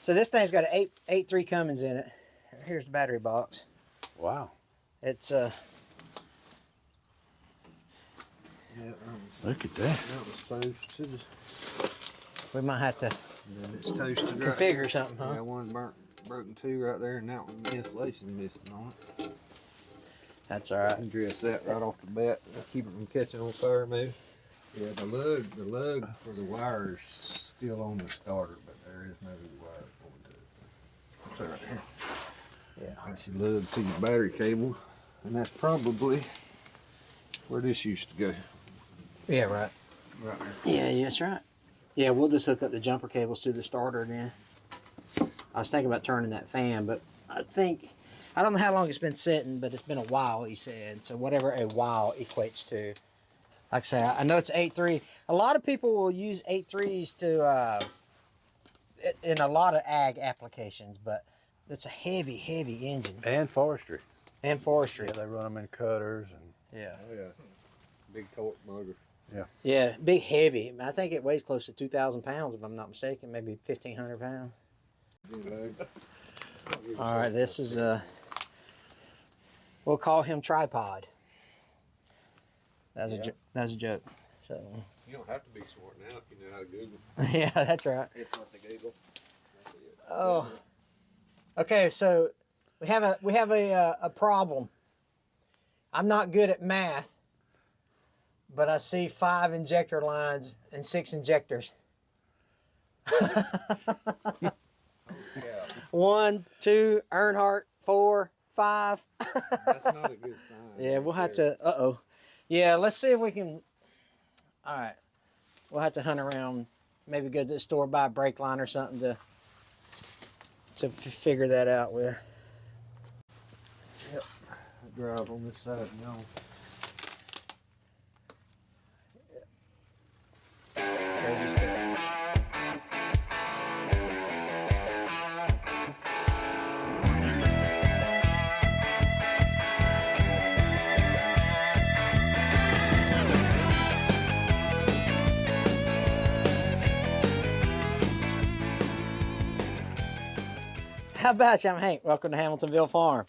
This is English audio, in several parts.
So this thing's got an 8.3 Cummins in it. Here's the battery box. Wow. It's Look at that. That was toasted. we might have to It's toasted. configure right. something, huh? Yeah, one broken two right there, and that one the insulation's missing on it. That's all right. Address that right off the bat. Keep it from catching on fire, maybe. Yeah, the lug for the wire is still on the starter, but there is no wire going to it. It's right there. Yeah. That's your lug to your battery cable, and that's probably where this used to go. Yeah, right. Right there. Yeah, that's right. Yeah, we'll just hook up the jumper cables to the starter then. I was thinking about turning that fan, but I don't know how long it's been sitting, but it's been a while, he said. So whatever a while equates to. Like I say, I know it's 8.3. A lot of people will use 8.3s to, in a lot of ag applications, but it's a heavy, heavy engine. And forestry. And forestry. Yeah, they run them in cutters and. Yeah. Oh yeah, big torque motor. Yeah. Yeah, big, heavy. I think it weighs close to 2,000 pounds, if I'm not mistaken. Maybe 1,500 pounds. All right, this is we'll call him Tripod. That was a joke. So. You don't have to be smart now if you know how to Google. Yeah, that's right. It's not the Google. Oh. Okay, so we have a problem. I'm not good at math, but I see 5 injector lines and 6 injectors. Yeah. 1, 2, Earnhardt, 4, 5. That's not a good sign. Yeah, we'll have to. Yeah, let's see if we can. All right, we'll have to hunt around. Maybe go to the store, buy a brake line or something to figure that out with. Yep. Drive on this side now. Crazy stuff. How about you? I'm Hank. Welcome to Hamiltonville Farm.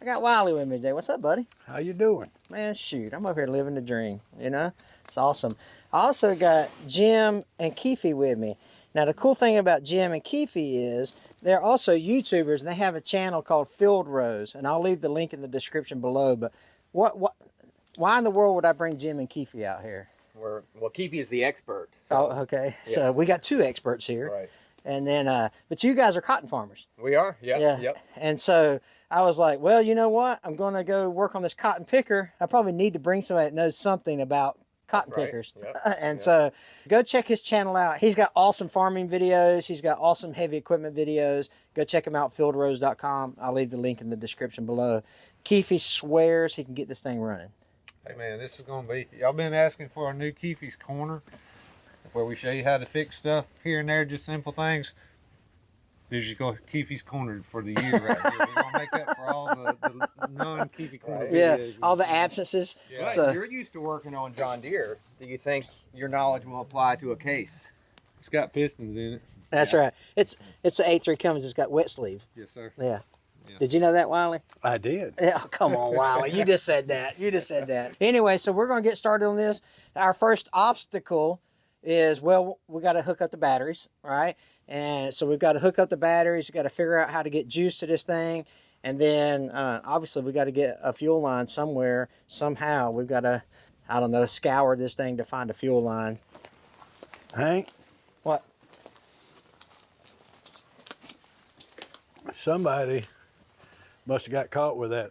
I got Wiley with me today. What's up, buddy? How you doing? Man, shoot. I'm over here living the dream, you know? It's awesome. I also got Jim and Keefe with me. Now, the cool thing about Jim and Keefe is they're also YouTubers, and they have a channel called Field Rose, and I'll leave the link in the description below. But why in the world would I bring Jim and Keefe out here? Well, Keefe is the expert. So. Oh, okay. Yes. So we got 2 experts here. Right. And then, but you guys are cotton farmers. We are? Yep. Yeah. Yep. And so I was like, well, you know what? I'm going to go work on this cotton picker. I probably need to bring somebody that knows something about cotton pickers. Yep. And so go check his channel out. He's got awesome farming videos. He's got awesome heavy equipment videos. Go check him out, fieldrose.com. I'll leave the link in the description below. Keefe swears he can get this thing running. Hey man, this is gonna be. Y'all been asking for a new Keefe's Corner, where we show you how to fix stuff here and there, just simple things. There's just go Keefe's Corner for the year right here. We're gonna make up for all the non-Keefe Corner videos. Yeah, all the absences. Yeah. Right. So, You're used to working on John Deere. Do you think your knowledge will apply to a case? It's got pistons in it. that's right. It's the 8.3 Cummins. It's got wet sleeve. Yes, sir. Yeah. Yeah. Did you know that, Wiley? I did. Yeah, oh, come on, Wiley. You just said that. You just said that. Anyway, so we're going to get started on this. Our first obstacle is, well, we got to hook up the batteries, right? And so we've got to hook up the batteries. We've got to figure out how to get juice to this thing. And then, obviously, we got to get a fuel line somewhere, somehow. We've got to, I don't know, scour this thing to find a fuel line. Hank, What? somebody must have got caught with that,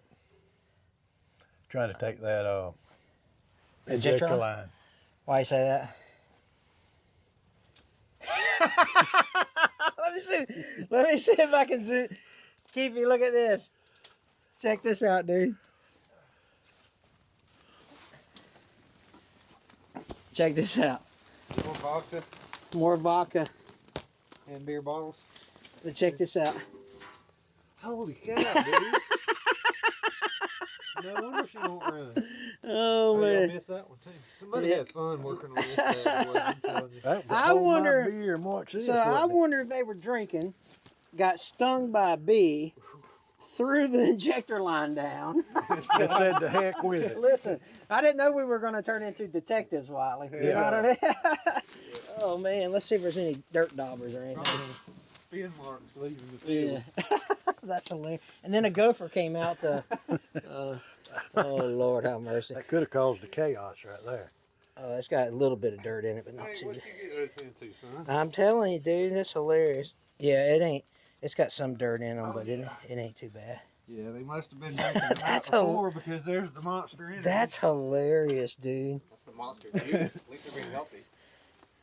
trying to take that injector line. Why you say that? Let me see if I can zoom. Keefe, look at this. Check this out, dude. Check this out. More vodka More vodka. and beer bottles. But check this out. Holy cow, dude! No wonder she won't run. Oh Hey, I man. missed that one too. Somebody Yeah. had fun working on this bad boy, I'm telling you. That was I hold my wonder- beer and watch this, So I wasn't it? wonder if they were drinking, got stung by a bee, threw the injector line down. It said the heck with it. Listen, I didn't know we were going to turn into detectives, Wiley. You know what I mean? Oh man, let's see if there's any dirt daubers or anything. Spin marks leaving the field. Yeah, that's hilarious. And then a gopher came out to. Oh Lord, have mercy. That could have caused the chaos right there. Oh, it's got a little bit of dirt in it, but not Hey, too. what you get us into, son? I'm telling you, dude, that's hilarious. Yeah, it ain't. It's got some dirt in them, but it ain't too bad. Yeah, they must have been drinking the night That's before because there's the monster in it. That's hilarious, dude. That's the monster juice. At least they're being healthy.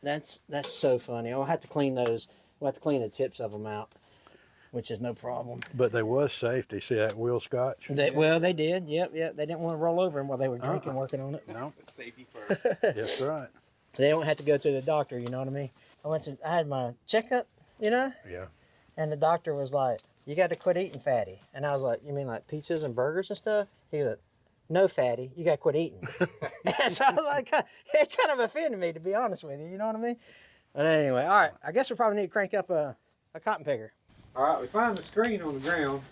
That's so funny. I'll have to clean those. We'll have to clean the tips of them out, which is no problem. But there was safety. See that wheel scotch? Well, they did. Yep. They didn't want to roll over them while they were drinking, working on it. No. Safety first. That's right. They don't have to go to the doctor. You know what I mean? I had my checkup, Yeah. and the doctor was like, "You got to quit eating fatty." And I was like, "You mean like pizzas and burgers and stuff?" He was like, "No, fatty. You got to quit eating." So I was like, it kind of offended me, to be honest with you. You know what I mean? But anyway, all right. I guess we probably need to crank up a cotton picker. All right, we find the screen on the ground,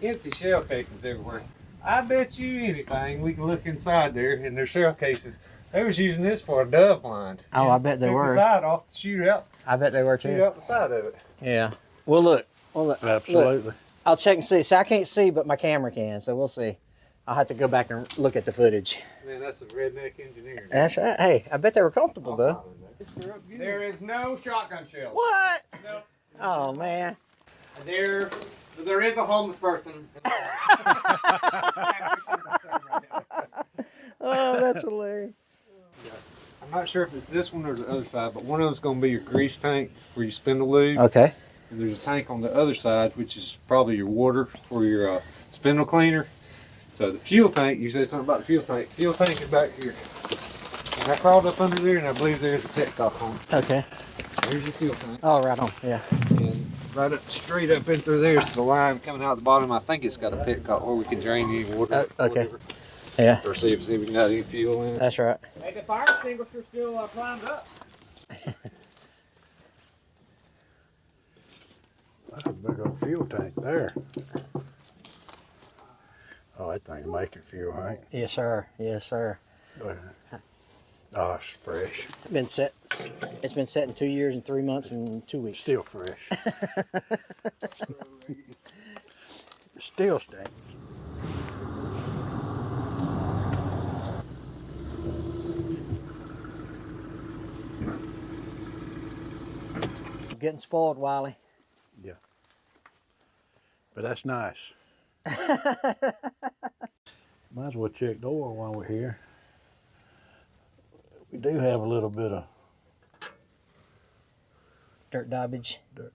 empty shell casings everywhere. I bet you anything we can look inside there and there's shell cases. They was using this for a dove blind. Oh, I bet they Took were. the side off to shoot out I bet they were too. the side of it. Yeah. Well, look. Absolutely. Look, I'll check and see. See, I can't see, but my camera can, so we'll see. I'll have to go back and look at the footage. Man, that's some redneck engineering. That's right. Hey, I bet they were comfortable though. There is no shotgun shell. What? Nope. Oh man. There is a homeless person. Oh, that's hilarious. I'm not sure if it's this one or the other side, but one of them's going to be your grease tank where you spin the lube. Okay. And there's a tank on the other side, which is probably your water for your spindle cleaner. So the fuel tank, you said something about the fuel tank. Fuel tank is back here. And I crawled up under there, and I believe there's a petcock on it. Okay. There's your fuel tank. Oh, right on. Yeah. And right up, straight up in through there's the line coming out the bottom. I think it's got a petcock where we can drain any water. Okay. Whatever, Yeah. or see if we can got any fuel in it. That's right. Hey, the fire extinguisher still climbed up. That's a big old fuel tank there. Oh, that thing's making fuel, right? Yes, sir. Yes, sir. Oh, it's fresh. It's been set in 2 years and 3 months and 2 weeks. Still fresh. It still stinks. Getting spoiled, Wiley. Yeah. But that's nice. Might as well check the oil while we're here. We do have a little bit of Dirt daubage. dirt.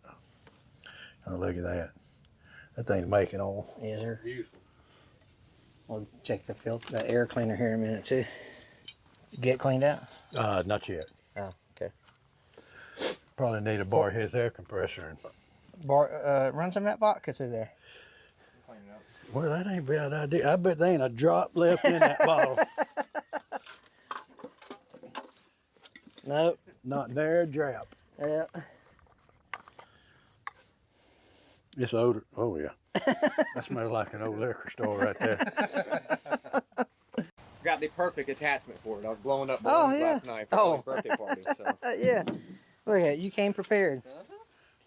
Oh, look at that. That thing's making oil. Yes, sir. Beautiful. We'll check the air cleaner here in a minute too. Get it cleaned out? Not yet. Oh, okay. Probably need to borrow his air compressor. Run some of that vodka through there. Well, that ain't a bad idea. I bet there ain't a drop left in that bottle. Nope. Not there a drop. Yeah. It's odor. Oh, yeah. That smells like an old liquor store right there. Got the perfect attachment for it. I was blowing up Oh, balloons yeah. last night for Oh. my birthday party. So. Yeah. Look at it. You came prepared.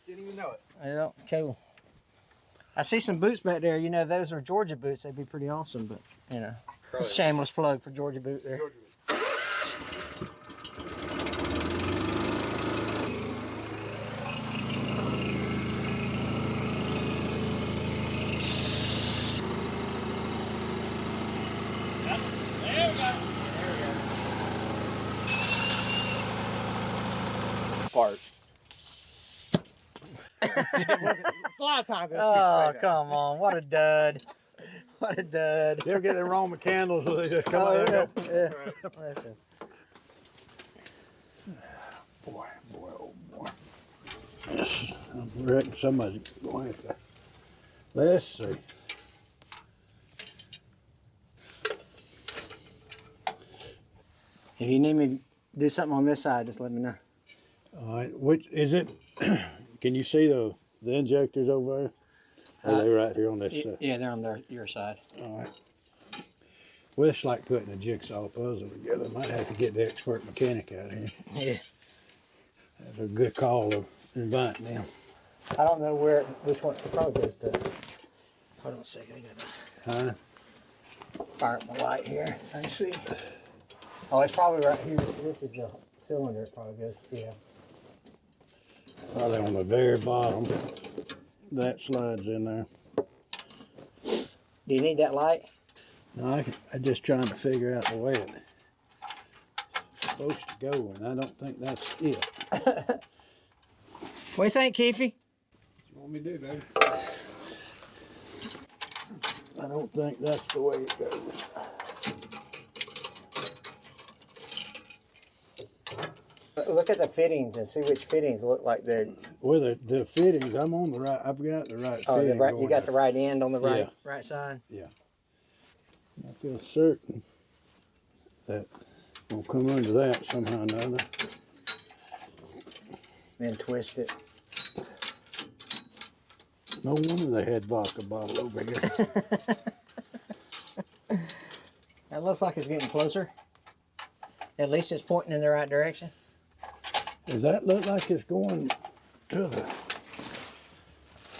Didn't even know it. Yeah. Cool. I see some boots back there. You know, those are Georgia boots. They'd be pretty awesome, but, you know, shameless plug for Georgia boot there. Fart. A lot of times. Oh, come on. What a dud. What a dud. You ever get the Roman candles? They just come Oh, out yeah. and go, Yeah. Listen. boy, oh boy. Yes, I reckon somebody's going to. Let's see. If you need me to do something on this side, just let me know. All right, which is it? Can you see the injectors over there? Are they right here on this side? Yeah, they're on your side. All right. Well, it's like putting a jigsaw puzzle together. Might have to get the expert mechanic out here. Yeah. That's a good call of inviting them. I don't know which one the probably goes to. Hold on a second, I gotta fire up my light here. Let me see. Oh, it's probably right here. This is the cylinder it probably goes to. Yeah. Probably on the very bottom. That slides in there. Do you need that light? No, I'm just trying to figure out the way it's supposed to go, and I don't think that's it. What do you think, Keefy? What you want me to do, baby? I don't think that's the way it goes. Look at the fittings and see which fittings look like they're. Well, the fittings, I'm on the right. I've got the right fitting. Right, you got the right end on the Yeah. right side. Yeah. I feel certain that we'll come under that somehow or another. Then twist it. No wonder they had vodka bottle over here. That looks like it's getting closer. At least it's pointing in the right direction. Does that look like it's going to the...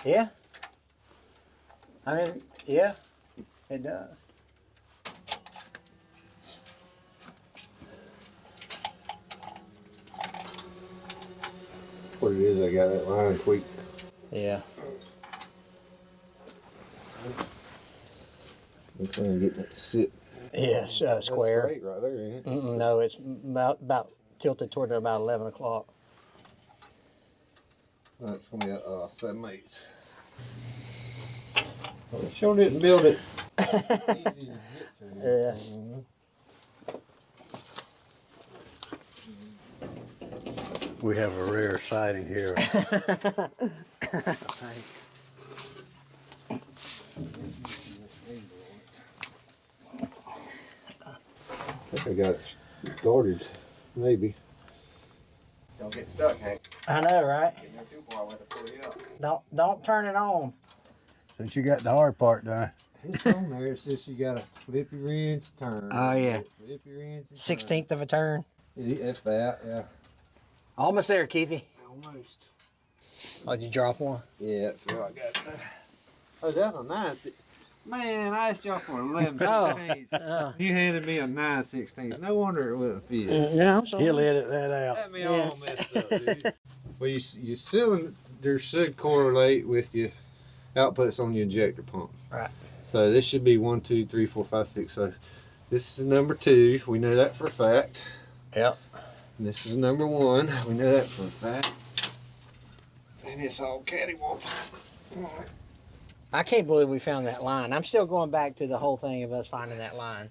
Yeah. I mean, yeah, it does. What it is, I got that line tweaked. Yeah. I'm trying to get that to sit. Yeah, square. Straight right there, ain't it? No, it's about tilted toward about 11 o'clock. That's gonna be 7/8. Well, it sure didn't build it easy to get to. Yeah. We have a rare sighting here. I think I got it started, maybe. Don't get stuck, Hank. I know, right? Get there too far, I want to pull you up. Don't turn it on. Since you got the hard part done. It's on there. It's just you got to flip your wrench, turn. Oh, yeah. Flip your wrench. 16th of a turn. If that, yeah. Almost there, Keefy. Almost. Oh, did you drop one? Yeah, I feel like I got that. Oh, that's a 9/16. Man, I asked y'all for 11 Oh. 16s. You handed me a 9/16. No wonder it wouldn't fit. Yeah, I'm sorry. He'll edit that out. Had me all messed up, dude. Well, your cylinder should correlate with your outputs on your injector pump. Right. So this should be 1, 2, 3, 4, 5, 6. So this is number 2. We know that for a fact. Yep. And this is number 1. We know that for a fact. And it's all cattywampus. I can't believe we found that line. I'm still going back to the whole thing of us finding that line.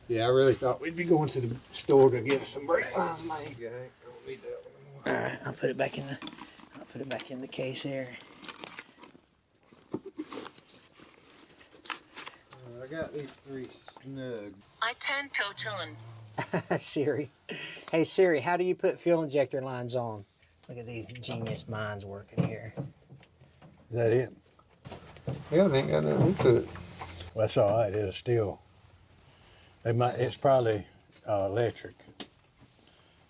Yeah, I really thought we'd be going to the store to get some brake lines made. Yeah, I don't need that one anymore. All right, I'll put it back in the case here. I got these 3 snug. I turn total on. Siri. Hey Siri, how do you put fuel injector lines on? Look at these genius minds working here. Is that it? Yeah, they ain't got nothing to it. Well, that's all right. It'll still. It's probably electric.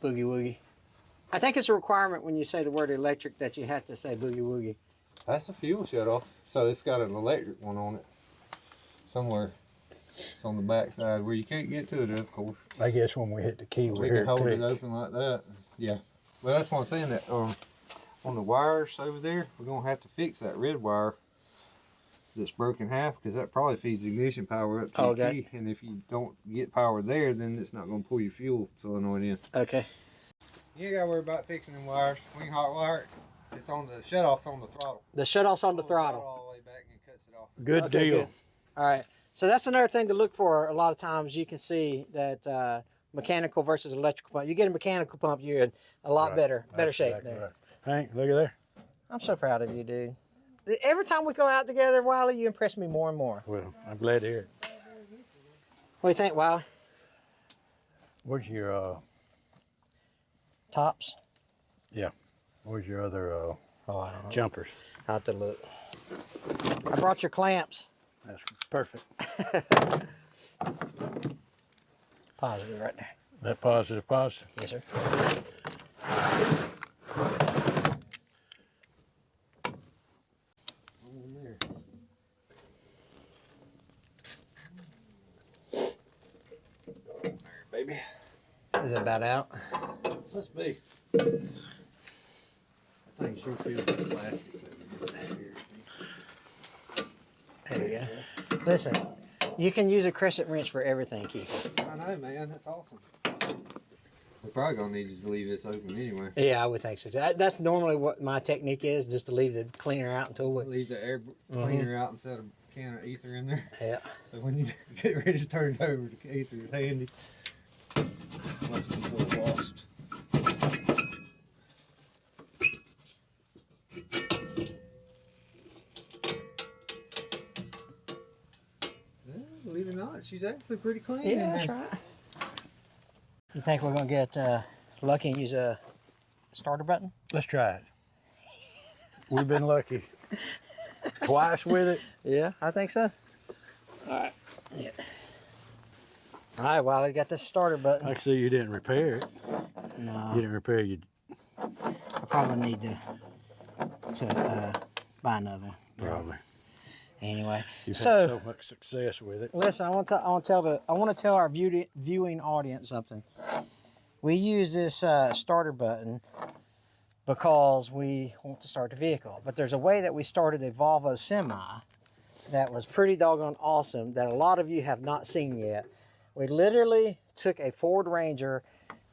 Boogie woogie. I think it's a requirement when you say the word electric that you have to say boogie woogie. That's a fuel shut off. So it's got an electric one on it. Somewhere. It's on the back side where you can't get to it, of course. I guess when we hit the key, We we can hear it hold click. it open like that. Yeah. Well, that's what I'm saying. That on the wires over there, we're gonna have to fix that red wire that's broken half because that probably feeds ignition power up to the key. And if you don't get power there, then it's not gonna pull your fuel solenoid in. Okay. You ain't gotta worry about fixing them wires. We can hot wire it. It's on the shut-off's on the throttle. The shutoff's on the throttle. All the way back and it cuts it off. Good Okay, deal. good. All right. So that's another thing to look for. A lot of times you can see that mechanical versus electrical pump. You get a mechanical pump, you're in a lot better That's shape exactly there. right. Hank, look at there. I'm so proud of you, dude. Every time we go out together, Wiley, you impress me more and more. Well, I'm glad to hear it. What do you think, Wiley? Where's your Tops. yeah? Where's your other Oh, I don't know. jumpers? I'll have to look. I brought your clamps. That's perfect. Positive right there. That positive, positive. Yes, sir. Baby. Is it about out? Must be. I think sure feels like plastic. There you go. Listen, you can use a crescent wrench for everything, Keith. I know, man. That's awesome. We're probably gonna need to leave this open anyway. Yeah, I would think so. That's normally what my technique is, just to leave the cleaner out until we. Leave the air cleaner out and set a can of ether in there. Yeah. So when you get ready to turn it over, the ether is handy. Once before lost. Believe it or not, she's actually pretty clean. Yeah, that's right. You think we're gonna get lucky and use a starter button? Let's try it. We've been lucky twice with it. Yeah, I think so. All right. Yeah. All right. Well, I got this starter button. I see you didn't repair it. No, You didn't repair your I probably need to buy another one. probably. Anyway, You've so had so much success with it. listen, I want to tell our viewing audience something. We use this starter button because we want to start the vehicle, but there's a way that we started a Volvo Semi that was pretty doggone awesome that a lot of you have not seen yet. We literally took a Ford Ranger,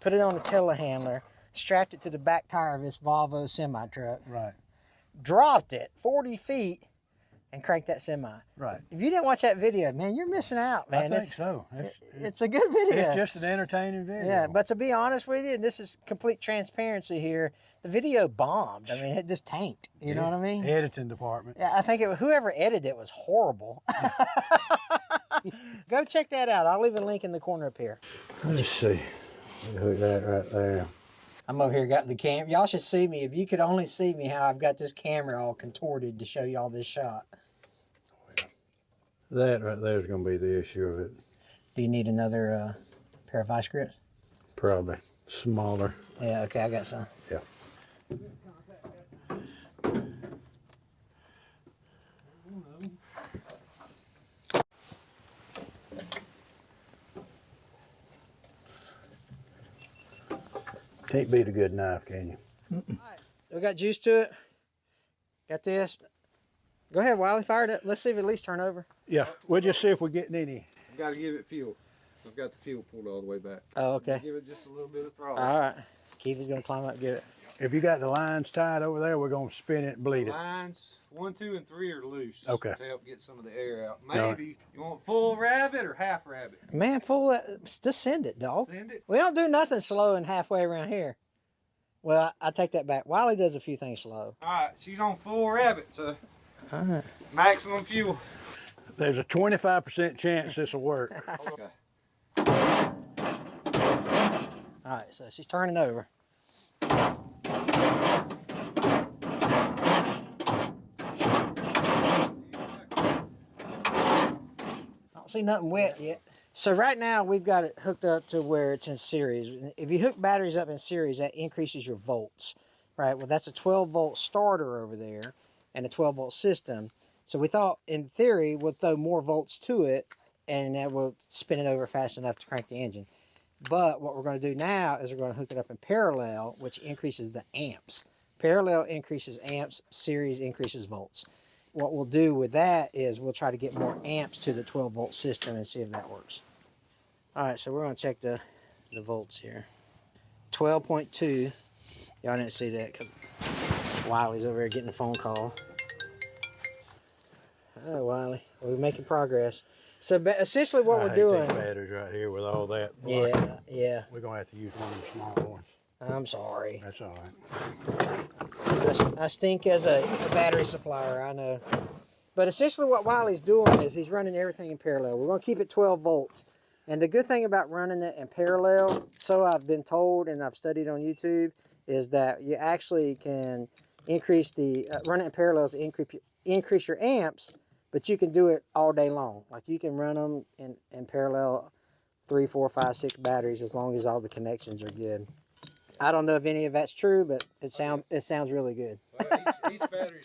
put it on a telehandler, strapped it to the back tire of this Volvo Semi truck, Right. dropped it 40 feet, and cranked that semi. Right. If you didn't watch that video, man, you're missing out, man. I think so. It's a good video. It's just an entertaining video. Yeah, but to be honest with you, and this is complete transparency here, the video bombed. I mean, it just tanked. You know what I mean? Editing department. Yeah, I think whoever edited it was horrible. Go check that out. I'll leave a link in the corner up here. Let's see. Hook that right there. I'm over here got the camera. Y'all should see me. If you could only see me, how I've got this camera all contorted to show y'all this shot. That right there is going to be the issue of it. Do you need another pair of vice grips? Probably smaller. Yeah, okay, I got some. Yeah. Can't beat a good knife, can you? We got juice to it. Got this. Go ahead, Wiley. Fire it up. Let's see if it at least turn over. Yeah, we'll just see if we're getting any. I've got to give it fuel. I've got the fuel pulled all the way back. Oh, okay. Give it just a little bit of throttle. All right. Keith is going to climb up and get it. If you got the lines tied over there, we're going to spin it and bleed it. Lines 1, 2, and 3 are loose. Okay. To help get some of the air out. No. Maybe you want full rabbit or half rabbit. Man, fool, just send it, dog. Send it. We don't do nothing slow and halfway around here. Well, I take that back. Wiley does a few things slow. All right, she's on full rabbit, so All right. maximum fuel. There's a 25% chance this will work. Okay. All right, so she's turning over. I don't see nothing wet yet. So right now we've got it hooked up to where it's in series. If you hook batteries up in series, that increases your volts, right? Well, that's a 12-volt starter over there and a 12-volt system. So we thought, in theory, we'll throw more volts to it and that will spin it over fast enough to crank the engine. But what we're going to do now is we're going to hook it up in parallel, which increases the amps. Parallel increases amps, series increases volts. What we'll do with that is we'll try to get more amps to the 12-volt system and see if that works. All right, so we're going to check the volts here. 12.2. Y'all didn't see that because Wiley's over there getting a phone call. Oh, Wiley, we're making progress. So essentially what we're doing... These batteries right here with all that. Yeah, yeah. We're going to have to use one of them small ones. I'm sorry. That's all right. I stink as a battery supplier, I know. But essentially what Wiley's doing is he's running everything in parallel. We're going to keep it 12 volts. And the good thing about running it in parallel, so I've been told and I've studied on YouTube, is that you actually can increase the, run it in parallels to increase your amps, but you can do it all day long. Like you can run them in parallel 3, 4, 5, 6 batteries as long as all the connections are good. I don't know if any of that's true, but it sounds really good. Well, each battery's...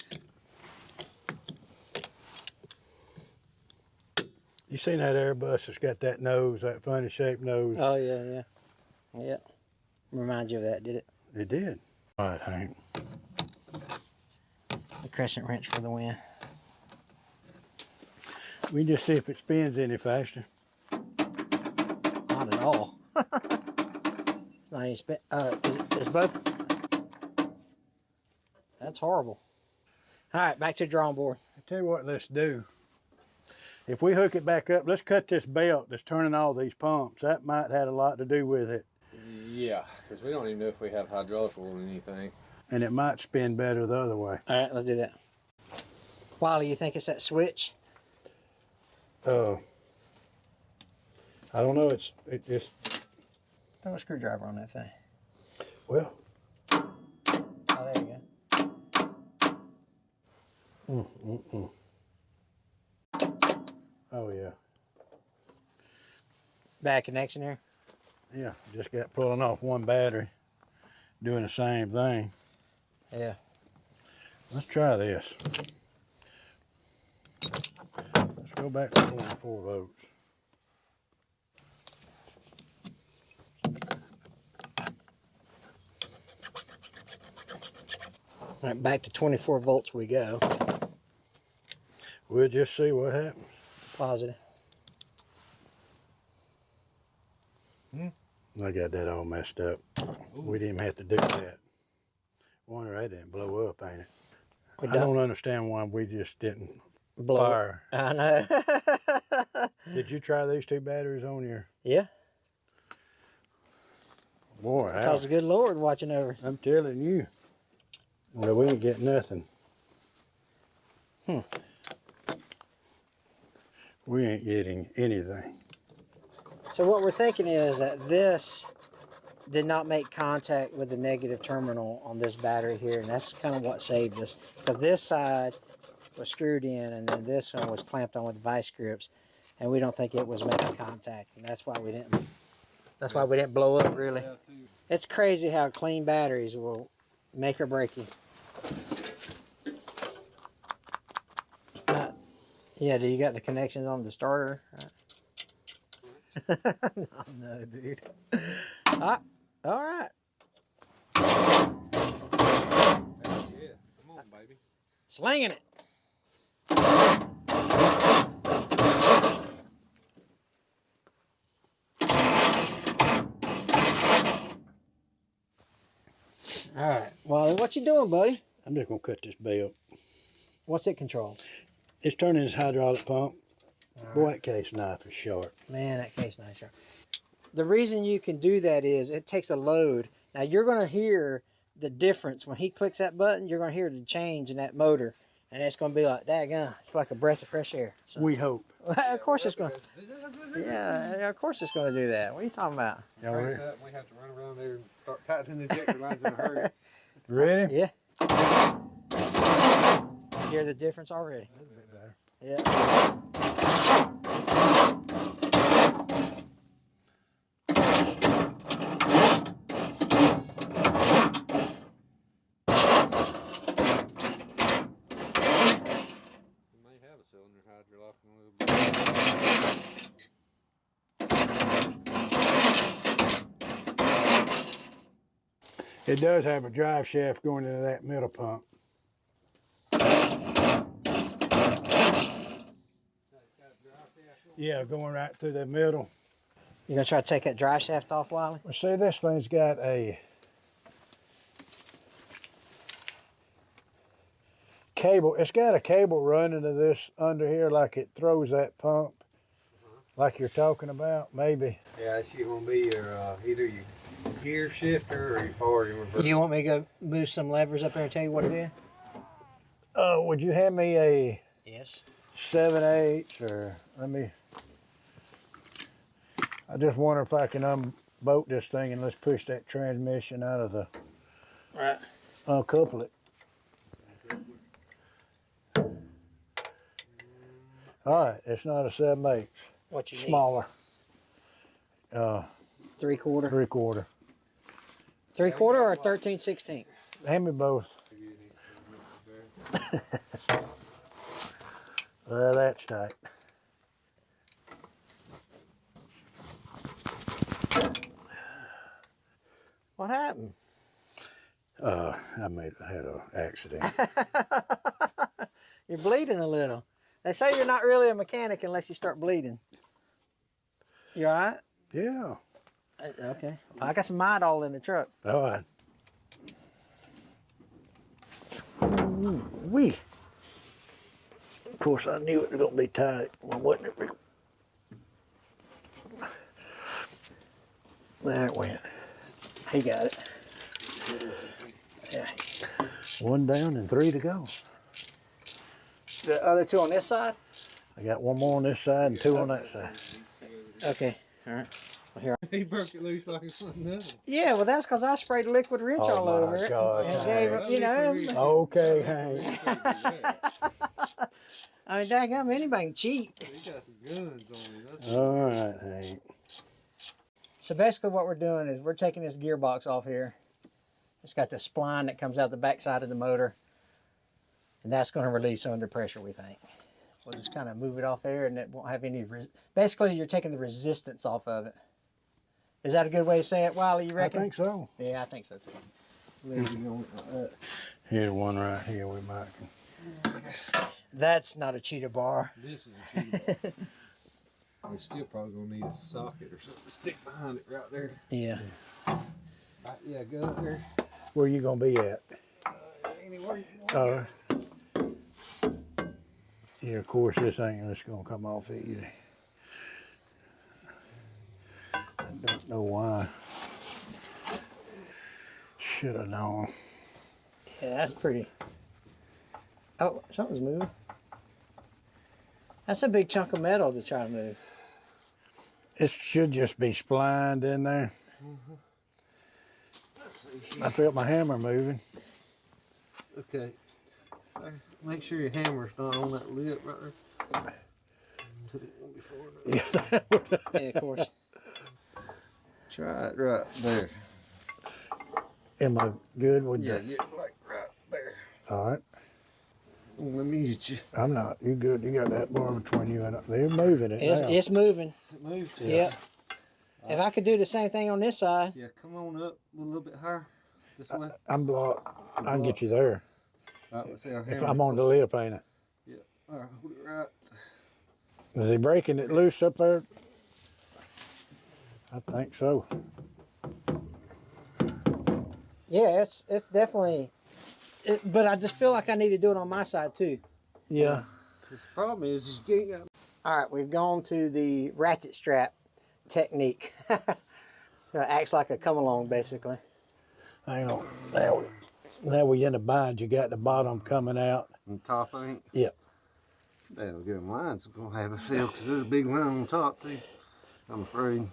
You seen that Airbus that's got that nose, that funny shaped nose? Oh yeah. Remind you of that, did it? It did. All right, Hank. The crescent wrench for the win. We can just see if it spins any faster. Not at all. It's not even spin. Is both? That's horrible. All right, back to the drawing board. I tell you what, let's do. If we hook it back up, let's cut this belt that's turning all these pumps. That might have a lot to do with it. Yeah, because we don't even know if we have hydraulic oil or anything. And it might spin better the other way. All right, let's do that. Wally, you think it's that switch? I don't know. It's Throw a screwdriver on that thing. well. Oh, there you go. Oh yeah. Bad connection there. Yeah, just got pulling off one battery, doing the same thing. Yeah. Let's try this. Let's go back to 24 volts. All right, back to 24 volts we go. We'll just see what happens. Positive. I got that all messed up. We didn't even have to do that. Wonder that didn't blow up, ain't it? I don't understand why we just didn't fire. I know. Did you try these 2 batteries on your? Yeah. Boy, Because the good Lord watching over. I'm telling you. Well, we ain't getting nothing. We ain't getting anything. So what we're thinking is that this did not make contact with the negative terminal on this battery here, and that's kind of what saved us. Because this side was screwed in, and then this one was clamped on with vice grips, and we don't think it was making contact, and that's why we didn't. That's why we didn't blow up really. It's crazy how clean batteries will make or break you. Yeah, do you got the connections on the starter? No, dude. Ah, all right. Yeah, come on, baby. Slinging it. All right, Wally, what you doing, buddy? I'm just gonna cut this belt. What's it control? It's turning this hydraulic pump. Boy, that case knife is sharp. Man, that case knife sharp. The reason you can do that is it takes a load. Now you're gonna hear the difference when he clicks that button. You're gonna hear the change in that motor, and it's gonna be like, daggone, it's like a breath of fresh air. So, We hope. of course it's gonna. Yeah, of course it's gonna do that. What are you talking about? Y'all Cranks ready? up, we have to run around there and start tightening the injector lines in a hurry. Ready? Yeah. You hear the difference already? Yeah. May have a cylinder hydraulic in a little bit. It does have a drive shaft going into that middle pump. Yeah, going right through the middle. You gonna try to take that drive shaft off, Wiley? Well, see, this thing's got a cable. It's got a cable running to this under here, like it throws that pump, like you're talking about, maybe. Yeah, that shit gonna be your either your gear shifter or your forward and reverse. You want me to go move some levers up there and tell you what it is? Would you hand me a Yes. 7/8 or let me? I just wonder if I can unbolt this thing and let's push that transmission out of the, Right. uncouple it. All right, it's not a 7/8, What you need? smaller, 3/4. 3/4. 3/4 or 13/16. Hand me both. Well, that's tight. What happened? I had an accident. You're bleeding a little. They say you're not really a mechanic unless you start bleeding. You all right? Yeah. Okay. I got some Midol in the truck. All right. Wee. Of course, I knew it was gonna be tight. Well, wasn't it? There it went. He got it. Yeah. 1 down and 3 to go. The other 2 on this side? I got 1 more on this side and 2 on that side. Okay. All right. Well, here. He broke it loose like it's something else. Yeah, well, that's because I sprayed liquid wrench Oh all my over it. God, And gave it, you know. Okay, Hank. I mean, daggum, anybody can cheat. He got some guns on him. That's All right, Hank. So basically what we're doing is we're taking this gearbox off here. It's got the spline that comes out the back side of the motor. And that's going to release under pressure, we think. We'll just kind of move it off there and it won't have any... Basically, you're taking the resistance off of it. Is that a good way to say it, Wiley, you I reckon? think so. Yeah, I think so, too. Here's one right here we might. That's not a cheetah bar. This is a shoe. We're still probably gonna need a socket or something to stick behind it right there. Yeah. Right, yeah, go up there. Where you gonna be at? Anywhere you want. Yeah, of course this ain't just gonna come off easy. I don't know why. Should have known. Yeah, that's pretty. Oh, something's moving. That's a big chunk of metal to try to move. It should just be splined in there. Let's see. I felt my hammer moving. Okay. Make sure your hammer's not on that lip right there. Yeah, of course. Try it right there. Am I good with Yeah, that? get like right there. All right. Let me get you. I'm not. You good. You got that bar between you and they're moving it now. It's moving. It moved. Yep. If I could do the same thing on this side. Yeah, come on up a little bit higher. This way. I'm blocked. I can get you there. Right, let's see our If hammer. I'm on the lip, ain't I? Yeah. All right, hold it right. Is he breaking it loose up there? I think so. Yeah, it's definitely. But I just feel like I need to do it on my side too. Yeah. The problem is you can't got. All right, we've gone to the ratchet strap technique. So it acts like a come along, basically. Hang on. Now we in the bind. You got the bottom coming out. On top ain't. Yep. That'll get mine's gonna have a seal because there's a big one on top too. I'm afraid.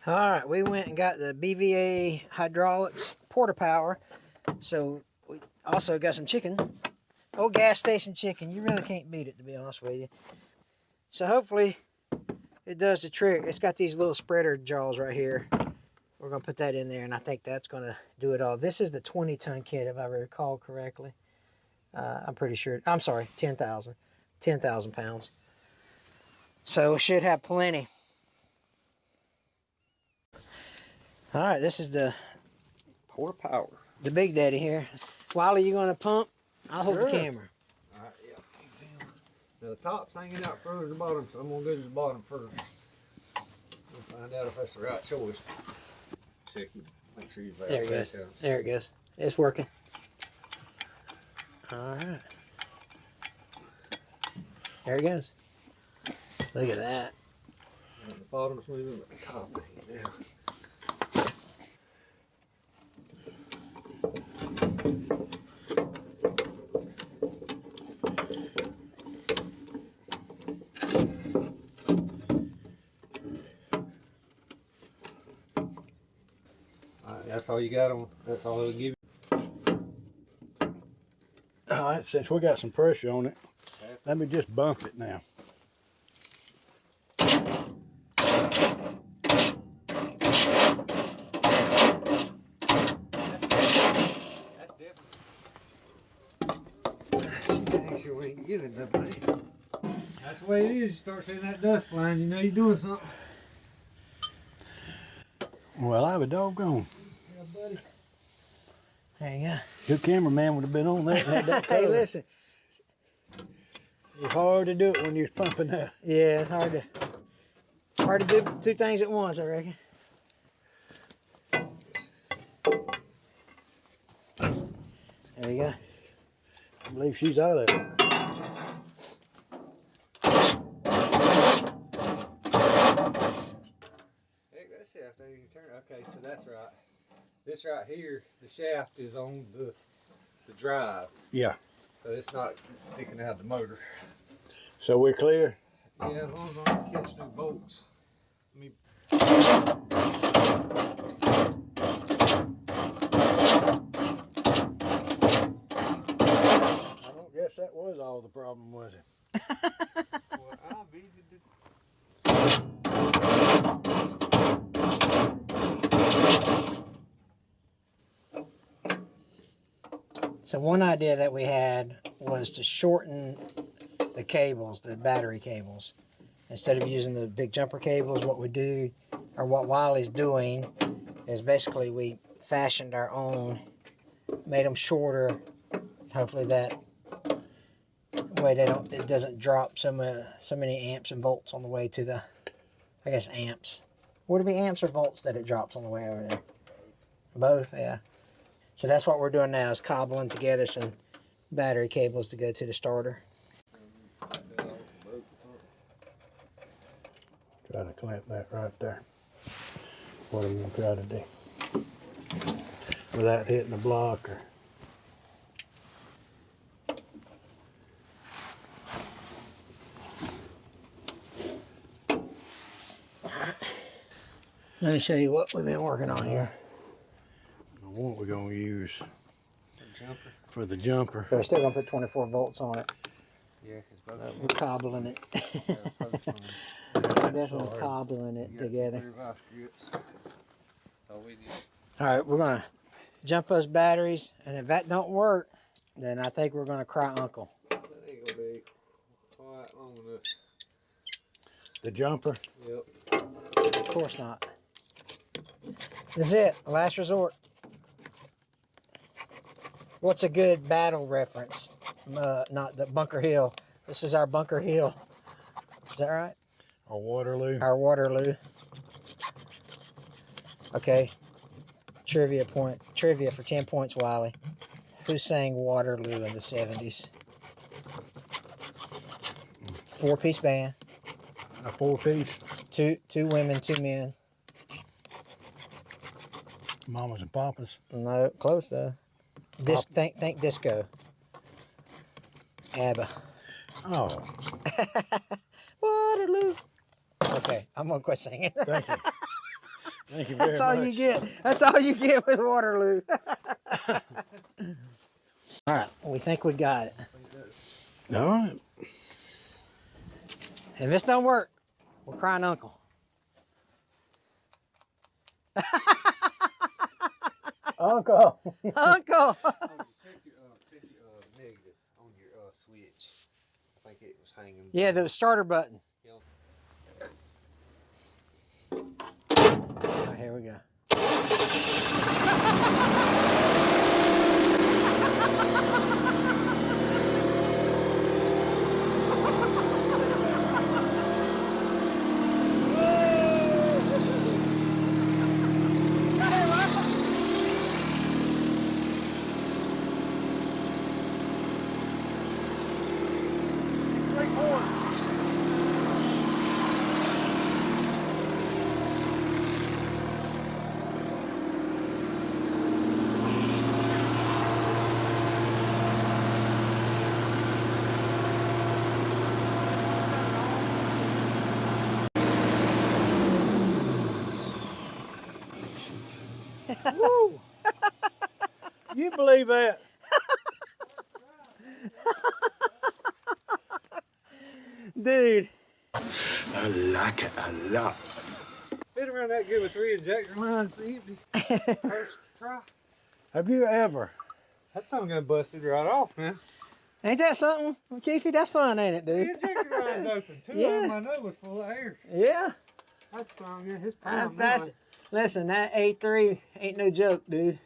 All right, we went and got the BVA hydraulics porta power. So we also got some chicken. Oh, gas station chicken. You really can't beat it, to be honest with you. So hopefully it does the trick. It's got these little spreader jaws right here. We're going to put that in there, and I think that's going to do it all. This is the 20-ton kit, if I recall correctly. I'm pretty sure. I'm sorry, 10,000. 10,000 pounds. So it should have plenty. All right, this is the Pour power. the big daddy here. Wiley, you going to pump? I'll hold the Sure. camera. All right, yeah. Now the top's hanging out further than the bottom, so I'm gonna go to the bottom first. We'll find out if that's the right choice. Check it. Make sure you There it goes. There it goes. It's working. All right. There it goes. Look at that. The bottom's moving, but the top ain't now. That's all you got on. That's all it'll give you. All right, since we got some pressure on it, let me just bump it now. That's different. Make sure we ain't giving nobody. That's the way it is. You start seeing that dust flying, you know you're doing something. Well, I was doggone. Yeah, buddy. There you go. Your cameraman would have been on that and had that Hey, covered. listen. It's hard to do it when you're pumping that. Yeah, it's hard to do two things at once, I reckon. There you go. I believe she's out of it. Hey, that shaft ain't even turn. Okay, so that's right. This right here, the shaft is on the drive, Yeah. so it's not sticking out of the motor. So we're clear? Yeah, as long as I don't catch no bolts. Let me. I don't guess that was all the problem, was it? Well, I'll be the. So one idea that we had was to shorten the cables, the battery cables. Instead of using the big jumper cables, what we do, or what Wiley's doing, is basically we fashioned our own, made them shorter. Hopefully that way it doesn't drop so many amps and volts on the way to the, I guess amps. Would it be amps or volts that it drops on the way over there? Both, yeah. So that's what we're doing now, is cobbling together some battery cables to go to the starter. Try to clamp that right there. What I'm gonna try to do. Without hitting the block or. Let me show you what we've been working on here. What we're gonna use Jumper. for the jumper. But we're still gonna put 24 volts on it. Yeah, because both We're cobbling it. We're definitely cobbling it together. All right, we're gonna jump those batteries, and if that don't work, then I think we're gonna cry uncle. That ain't gonna be quite long enough. The jumper. Yep. Of course not. This is it, last resort. What's a good battle reference? Not the Bunker Hill. This is our Bunker Hill. Is that right? Or Waterloo. Our Waterloo. Okay. Trivia for 10 points, Wiley. Who sang Waterloo in the 70s? 4-piece band. A 4-piece. Two women, 2 men. Mamas and papas. No, close though. Think disco. ABBA. Oh, Waterloo. Okay, I'm gonna quit singing. thank you. Thank you very That's much. all you get. That's all you get with Waterloo. All right, we think we got it. All right. If this don't work, we're crying uncle. Uncle. Uncle. Check your negative on your switch. I think it was hanging. Yeah, the starter button. Oh, here we go. Woo! You believe that? Dude. I like it a lot. Fit around that good with 3 injector lines empty. First try. Have you ever? That something gonna busted right off, man. Ain't that something? Keefy, that's fun, ain't it, The dude? injector line's open. 2 of Yeah. them I know was full of air. Yeah. That's something, yeah. His prime That's listen, that A3 ain't no joke, dude.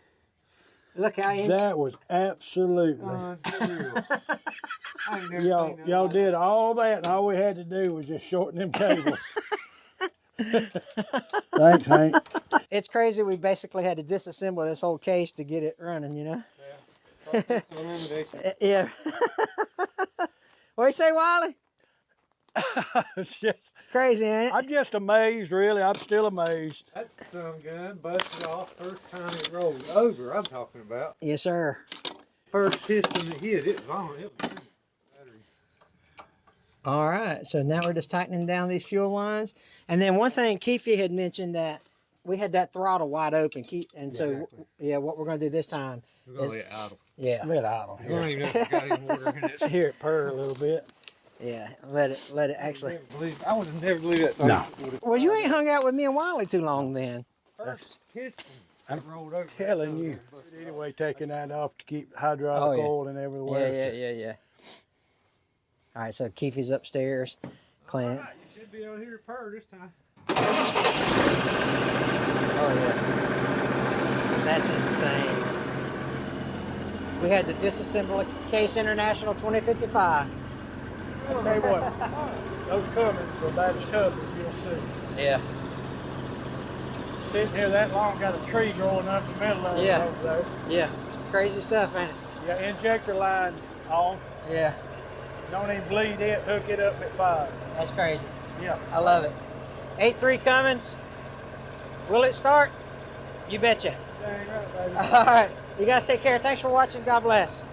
Look how you That was absolutely. unreal. I ain't never Y'all, seen that y'all like did all that, and all we had to do was just shorten them cables. Thanks, Hank. it's crazy we basically had to disassemble this whole case to get it running, you know? Process of elimination. Yeah. What do you say, Wiley? It's just, Crazy, ain't it? I'm just amazed, really. I'm still amazed. That some gun busted off first time it rolled over. I'm talking about. Yes, sir. First piston that hit, it was on. It was battery. All right, so now we're just tightening down these fuel lines. And then one thing, Keefy had mentioned that we had that throttle wide open. And so, exactly. yeah, what we're going to do this time, We're gonna Is- let it idle. yeah, Let idle. We don't even know if it's got any water in it. Hear it purr a little bit. yeah, let it actually. I would have never believed that thing. No. would've- Well, you ain't hung out with me and Wiley too long then. First piston that rolled over. Telling you. Anyway, taking that off to keep hydraulic Oh, yeah. oil and everywhere. Yeah. All right, so Keefy's upstairs cleaning. Alright, you should be able to hear it purr this time. Oh yeah, that's insane. We had the Disassemble Case International 2055. I'll tell you what, those Cummins are about as tough as you'll see. Yeah. Sitting here that long, got a tree growing up the middle of it Yeah. over there. Yeah. Crazy stuff, ain't it? Yeah, injector line off. Yeah. Don't even bleed it, hook it up at 5. That's crazy. Yeah. I love it. 8.3 Cummins. Will it start? You betcha. Dang right, baby. All right. You guys take care. Thanks for watching. God bless.